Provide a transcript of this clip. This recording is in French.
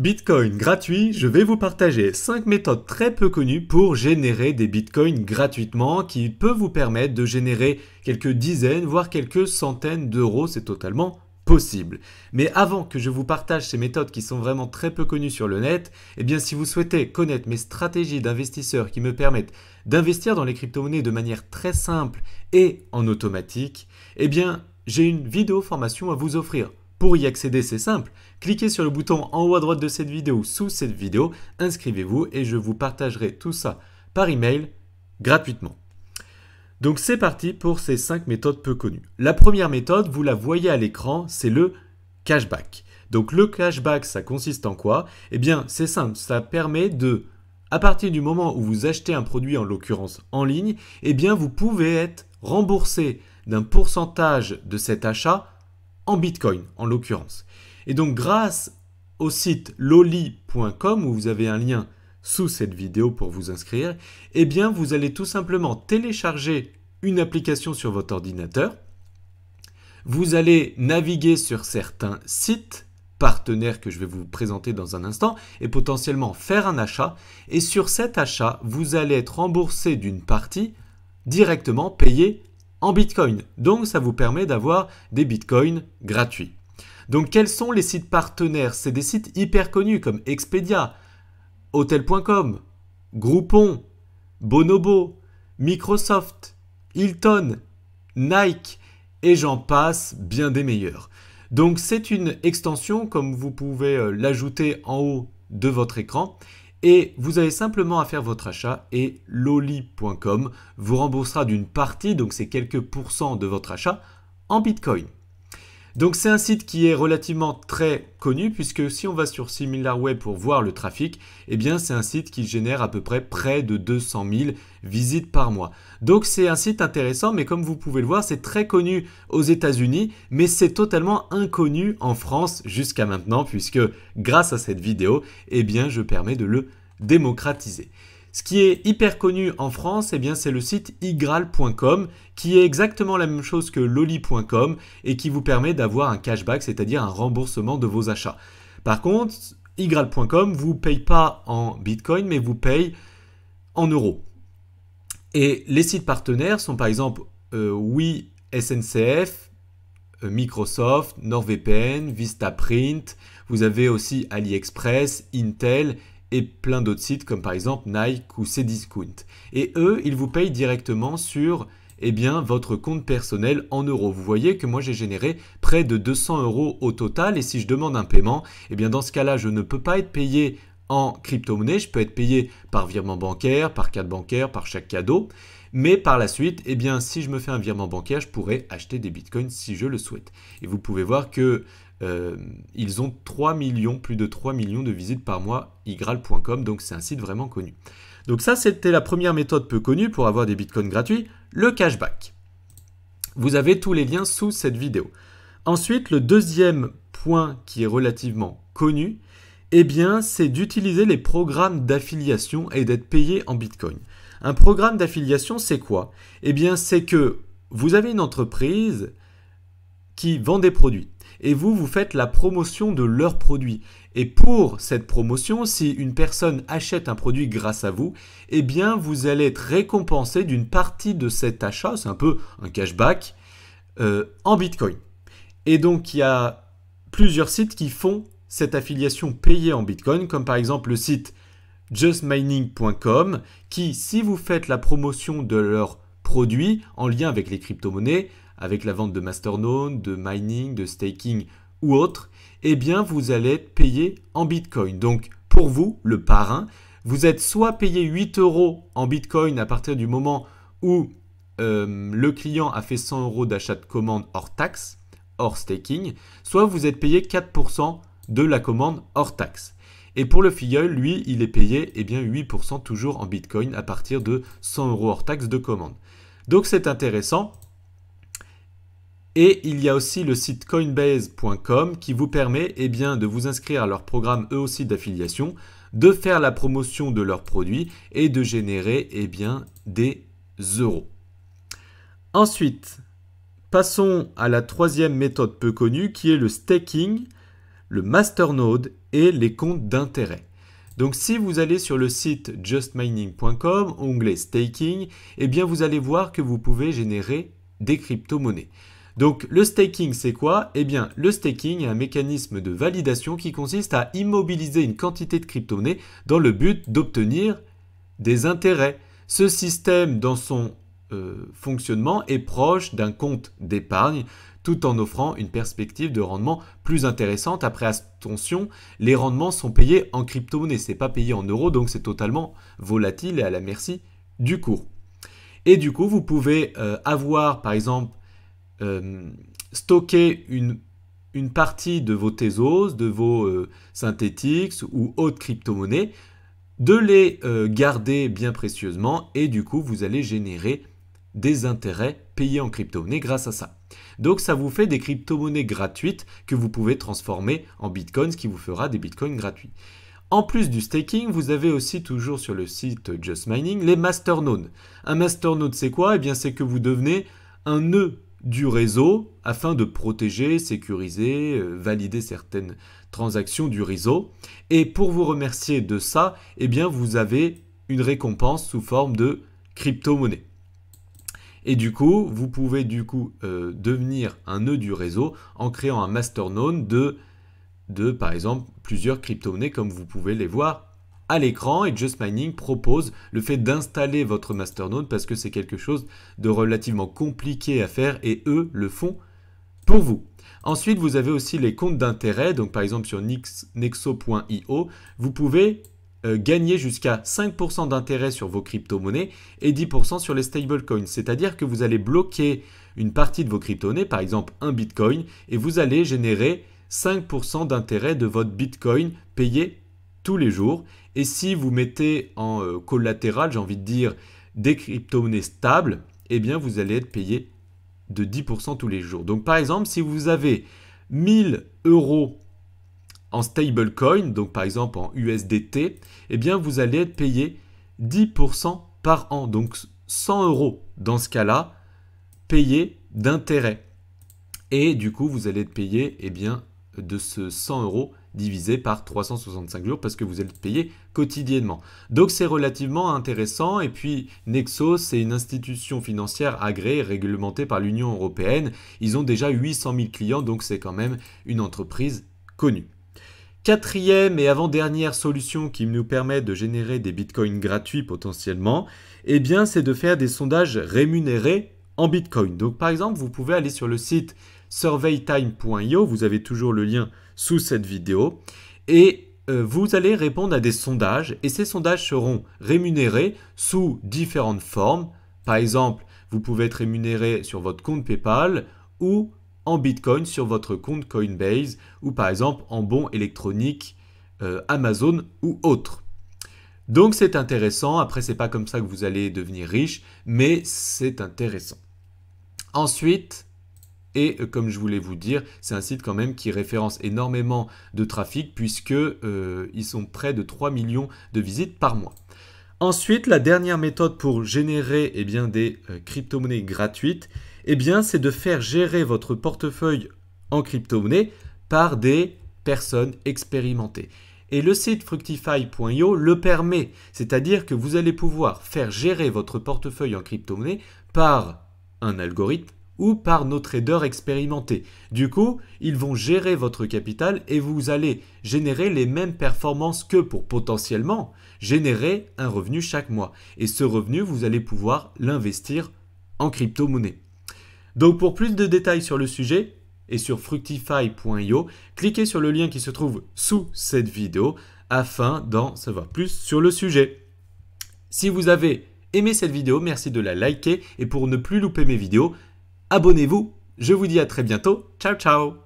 Bitcoin gratuit, je vais vous partager 5 méthodes très peu connues pour générer des bitcoins gratuitement qui peuvent vous permettre de générer quelques dizaines, voire quelques centaines d'euros, c'est totalement possible. Mais avant que je vous partage ces méthodes qui sont vraiment très peu connues sur le net, eh bien si vous souhaitez connaître mes stratégies d'investisseurs qui me permettent d'investir dans les crypto-monnaies de manière très simple et en automatique, eh bien j'ai une vidéo formation à vous offrir. Pour y accéder, c'est simple. Cliquez sur le bouton en haut à droite de cette vidéo ou sous cette vidéo, inscrivez-vous et je vous partagerai tout ça par email gratuitement. Donc c'est parti pour ces 5 méthodes peu connues. La première méthode, vous la voyez à l'écran, c'est le cashback. Donc le cashback, ça consiste en quoi? Eh bien c'est simple, ça permet de, à partir du moment où vous achetez un produit, en l'occurrence en ligne, eh bien vous pouvez être remboursé d'un pourcentage de cet achat en Bitcoin en l'occurrence. Et donc grâce au site loli.com où vous avez un lien sous cette vidéo pour vous inscrire, eh bien vous allez tout simplement télécharger une application sur votre ordinateur. Vous allez naviguer sur certains sites partenaires que je vais vous présenter dans un instant et potentiellement faire un achat. Et sur cet achat, vous allez être remboursé d'une partie directement payée en Bitcoin. Donc, ça vous permet d'avoir des Bitcoins gratuits. Donc, quels sont les sites partenaires? C'est des sites hyper connus comme Expedia, Hotel.com, Groupon, Bonobo, Microsoft, Hilton, Nike et j'en passe bien des meilleurs. Donc, c'est une extension comme vous pouvez l'ajouter en haut de votre écran. Et vous avez simplement à faire votre achat et loli.com vous remboursera d'une partie, donc c'est quelques pourcents de votre achat, en Bitcoin. Donc c'est un site qui est relativement très connu puisque si on va sur SimilarWeb pour voir le trafic, eh bien c'est un site qui génère à peu près de 200 000 visites par mois. Donc c'est un site intéressant, mais comme vous pouvez le voir, c'est très connu aux États-Unis, mais c'est totalement inconnu en France jusqu'à maintenant puisque grâce à cette vidéo, eh bien je permets de le démocratiser. Ce qui est hyper connu en France, eh bien, c'est le site igral.com qui est exactement la même chose que loli.com et qui vous permet d'avoir un cashback, c'est-à-dire un remboursement de vos achats. Par contre, igral.com ne vous paye pas en Bitcoin, mais vous paye en euros. Et les sites partenaires sont par exemple Oui SNCF, Microsoft, NordVPN, Vistaprint, vous avez aussi AliExpress, Intel et plein d'autres sites comme par exemple Nike ou Cdiscount. Et eux, ils vous payent directement sur votre compte personnel en euros. Vous voyez que moi j'ai généré près de 200 euros au total et si je demande un paiement, dans ce cas-là, je ne peux pas être payé en crypto-monnaie, je peux être payé par virement bancaire, par carte bancaire, par chèque cadeau. Mais par la suite, si je me fais un virement bancaire, je pourrais acheter des bitcoins si je le souhaite. Et vous pouvez voir que ils ont 3 millions, plus de 3 millions de visites par mois, igral.com, donc c'est un site vraiment connu. Donc ça, c'était la première méthode peu connue pour avoir des bitcoins gratuits, le cashback. Vous avez tous les liens sous cette vidéo. Ensuite, le deuxième point qui est relativement connu, c'est d'utiliser les programmes d'affiliation et d'être payé en bitcoin. Un programme d'affiliation, c'est quoi? C'est que vous avez une entreprise qui vend des produits et vous faites la promotion de leurs produits. Et pour cette promotion, si une personne achète un produit grâce à vous, vous allez être récompensé d'une partie de cet achat, c'est un peu un cashback, en Bitcoin. Et donc, il y a plusieurs sites qui font cette affiliation payée en Bitcoin, comme par exemple le site justmining.com, qui, si vous faites la promotion de leurs produits en lien avec les crypto-monnaies, avec la vente de Masternode, de mining, de staking ou autre, vous allez être payé en Bitcoin. Donc, pour vous, le parrain, vous êtes soit payé 8 euros en Bitcoin à partir du moment où le client a fait 100 euros d'achat de commande hors taxe, hors staking, soit vous êtes payé 4% de la commande hors taxe. Et pour le filleul, lui, il est payé 8% toujours en Bitcoin à partir de 100 euros hors taxe de commande. Donc c'est intéressant. Et il y a aussi le site coinbase.com qui vous permet de vous inscrire à leur programme eux aussi d'affiliation, de faire la promotion de leurs produits et de générer des euros. Ensuite, passons à la troisième méthode peu connue qui est le staking. le masternode et les comptes d'intérêt. Donc si vous allez sur le site justmining.com, onglet staking, eh bien vous allez voir que vous pouvez générer des crypto-monnaies. Donc le staking c'est quoi? Eh bien le staking est un mécanisme de validation qui consiste à immobiliser une quantité de crypto-monnaies dans le but d'obtenir des intérêts. Ce système dans son fonctionnement est proche d'un compte d'épargne tout en offrant une perspective de rendement plus intéressante. Après, attention, les rendements sont payés en crypto-monnaie, ce n'est pas payé en euros, donc c'est totalement volatile et à la merci du cours. Et du coup, vous pouvez avoir, par exemple, stocker une partie de vos Tezos, de vos Synthetix ou autres crypto-monnaies, de les garder bien précieusement et du coup, vous allez générer des intérêts payés en crypto-monnaie grâce à ça. Donc ça vous fait des crypto-monnaies gratuites que vous pouvez transformer en bitcoin, ce qui vous fera des bitcoins gratuits. En plus du staking, vous avez aussi toujours sur le site Just Mining les masternodes. Un masternode c'est quoi? Eh bien c'est que vous devenez un nœud du réseau afin de protéger, sécuriser, valider certaines transactions du réseau. Et pour vous remercier de ça, eh bien vous avez une récompense sous forme de crypto-monnaie. Et du coup, vous pouvez devenir un nœud du réseau en créant un masternode de par exemple, plusieurs crypto-monnaies comme vous pouvez les voir à l'écran. Et Just Mining propose le fait d'installer votre masternode parce que c'est quelque chose de relativement compliqué à faire et eux le font pour vous. Ensuite, vous avez aussi les comptes d'intérêt. Donc, par exemple, sur nexo.io, vous pouvez gagner jusqu'à 5% d'intérêt sur vos crypto-monnaies et 10% sur les stablecoins. C'est-à-dire que vous allez bloquer une partie de vos crypto-monnaies, par exemple un bitcoin, et vous allez générer 5% d'intérêt de votre bitcoin payé tous les jours. Et si vous mettez en collatéral, j'ai envie de dire, des crypto-monnaies stables, eh bien vous allez être payé de 10% tous les jours. Donc par exemple, si vous avez 1000 € en stablecoin, donc par exemple en USDT, eh bien vous allez être payé 10% par an. Donc 100 € dans ce cas-là, payé d'intérêt. Et du coup, vous allez être payé eh bien, de ce 100 € divisé par 365 jours parce que vous allez être payé quotidiennement. Donc c'est relativement intéressant. Et puis Nexo, c'est une institution financière agréée et réglementée par l'Union européenne. Ils ont déjà 800 000 clients, donc c'est quand même une entreprise connue. Quatrième et avant-dernière solution qui nous permet de générer des bitcoins gratuits potentiellement, eh bien c'est de faire des sondages rémunérés en bitcoin. Donc par exemple, vous pouvez aller sur le site surveytime.io, vous avez toujours le lien sous cette vidéo, et vous allez répondre à des sondages, et ces sondages seront rémunérés sous différentes formes. Par exemple, vous pouvez être rémunéré sur votre compte PayPal ou en Bitcoin sur votre compte Coinbase ou par exemple en bons électroniques Amazon ou autres. Donc c'est intéressant. Après, c'est pas comme ça que vous allez devenir riche, mais c'est intéressant. Ensuite, et comme je voulais vous dire, c'est un site quand même qui référence énormément de trafic puisque ils sont près de 3 millions de visites par mois. Ensuite, la dernière méthode pour générer eh bien, des crypto-monnaies gratuites, eh bien, c'est de faire gérer votre portefeuille en crypto-monnaie par des personnes expérimentées. Et le site fructify.io le permet, c'est-à-dire que vous allez pouvoir faire gérer votre portefeuille en crypto-monnaie par un algorithme ou par nos traders expérimentés. Du coup, ils vont gérer votre capital et vous allez générer les mêmes performances que pour potentiellement générer un revenu chaque mois. Et ce revenu, vous allez pouvoir l'investir en crypto-monnaie. Donc pour plus de détails sur le sujet et sur fructify.io, cliquez sur le lien qui se trouve sous cette vidéo afin d'en savoir plus sur le sujet. Si vous avez aimé cette vidéo, merci de la liker et pour ne plus louper mes vidéos, abonnez-vous. Je vous dis à très bientôt. Ciao, ciao!